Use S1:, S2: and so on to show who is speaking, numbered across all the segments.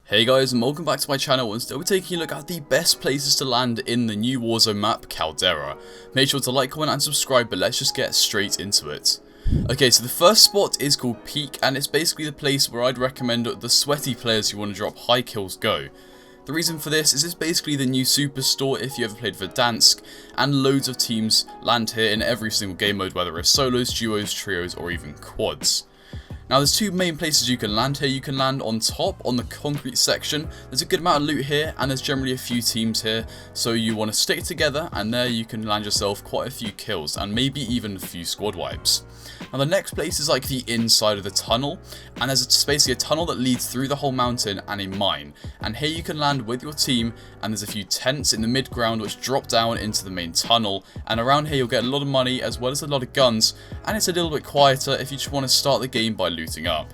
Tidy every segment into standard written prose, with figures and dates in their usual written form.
S1: Hey guys, and welcome back to my channel, and today we're taking a look at the best places to land in the new Warzone map, Caldera. Make sure to like, comment and subscribe, but let's just get straight into it. Okay, so the first spot is called Peak, and it's basically the place where I'd recommend the sweaty players who want to drop high kills go. The reason for this is it's basically the new superstore if you ever played Verdansk, and loads of teams land here in every single game mode, whether it's solos, duos, trios or even quads. Now there's two main places you can land here. You can land on top on the concrete section. There's a good amount of loot here and there's generally a few teams here, so you want to stick together, and there you can land yourself quite a few kills and maybe even a few squad wipes. Now the next place is like the inside of the tunnel, and there's basically a tunnel that leads through the whole mountain and a mine, and here you can land with your team, and there's a few tents in the mid ground which drop down into the main tunnel, and around here you'll get a lot of money as well as a lot of guns, and it's a little bit quieter if you just want to start the game by looting up.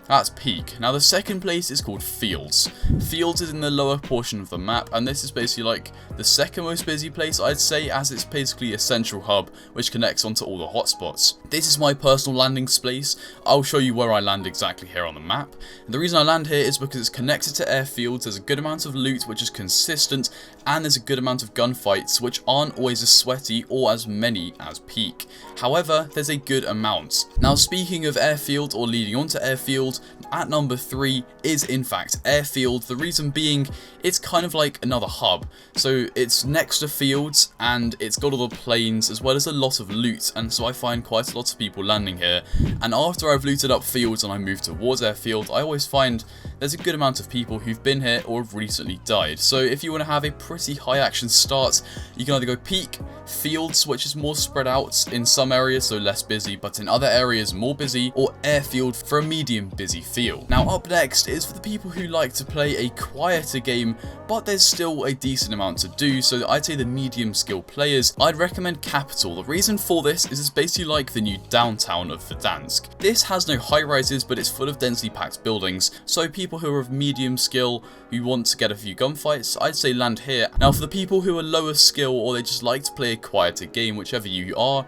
S1: That's Peak. Now the second place is called Fields. Fields is in the lower portion of the map, and this is basically like the second most busy place I'd say, as it's basically a central hub which connects onto all the hotspots. This is my personal landing space. I'll show you where I land exactly here on the map. And the reason I land here is because it's connected to airfields, there's a good amount of loot which is consistent, and there's a good amount of gunfights which aren't always as sweaty or as many as Peak. However, there's a good amount. Now speaking of airfield or leading onto airfield, at number 3 is in fact airfield. The reason being, it's kind of like another hub. So it's next to fields and it's got all the planes as well as a lot of loot, and so I find quite a lot of people landing here. And after I've looted up fields and I move towards airfield, I always find there's a good amount of people who've been here or have recently died. So if you want to have a pretty high action start, you can either go Peak, fields, which is more spread out in some areas, so less busy, but in other areas more busy, or airfield for a medium busy feel. Now up next is for the people who like to play a quieter game, but there's still a decent amount to do, so I'd say the medium skill players, I'd recommend Capital. The reason for this is it's basically like the new downtown of Verdansk. This has no high rises, but it's full of densely packed buildings, so people who are of medium skill who want to get a few gunfights, I'd say land here. Now for the people who are lower skill or they just like to play a quieter game, whichever you are,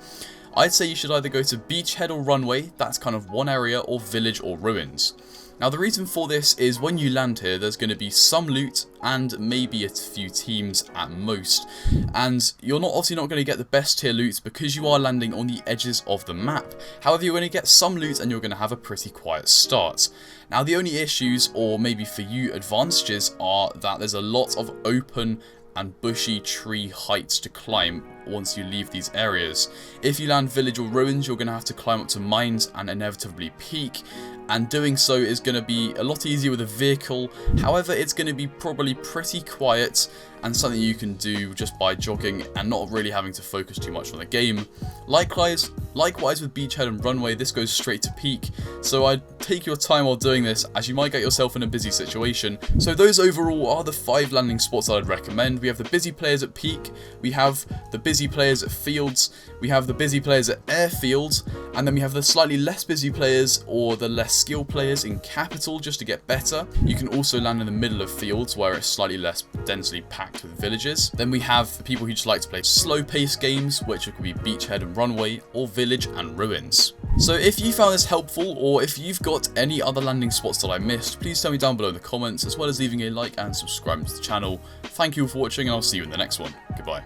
S1: I'd say you should either go to Beachhead or Runway, that's kind of one area, or Village or Ruins. Now the reason for this is when you land here there's going to be some loot and maybe a few teams at most, and you're obviously not going to get the best tier loot because you are landing on the edges of the map. However, you're going to get some loot and you're going to have a pretty quiet start. Now the only issues, or maybe for you advantages, are that there's a lot of open and bushy tree heights to climb once you leave these areas. If you land Village or Ruins, you're going to have to climb up to mines and inevitably Peak, and doing so is going to be a lot easier with a vehicle. However, it's going to be probably pretty quiet and something you can do just by jogging and not really having to focus too much on the game. Likewise with Beachhead and Runway, this goes straight to Peak, so I'd take your time while doing this, as you might get yourself in a busy situation. So those overall are the 5 landing spots that I'd recommend. We have the busy players at Peak, we have the busy players at Fields, we have the busy players at Airfield, and then we have the slightly less busy players or the less skilled players in Capital just to get better. You can also land in the middle of Fields where it's slightly less densely packed with villages. Then we have the people who just like to play slow paced games, which could be Beachhead and Runway or Village and Ruins. So if you found this helpful, or if you've got any other landing spots that I missed, please tell me down below in the comments, as well as leaving a like and subscribing to the channel. Thank you for watching, and I'll see you in the next one. Goodbye.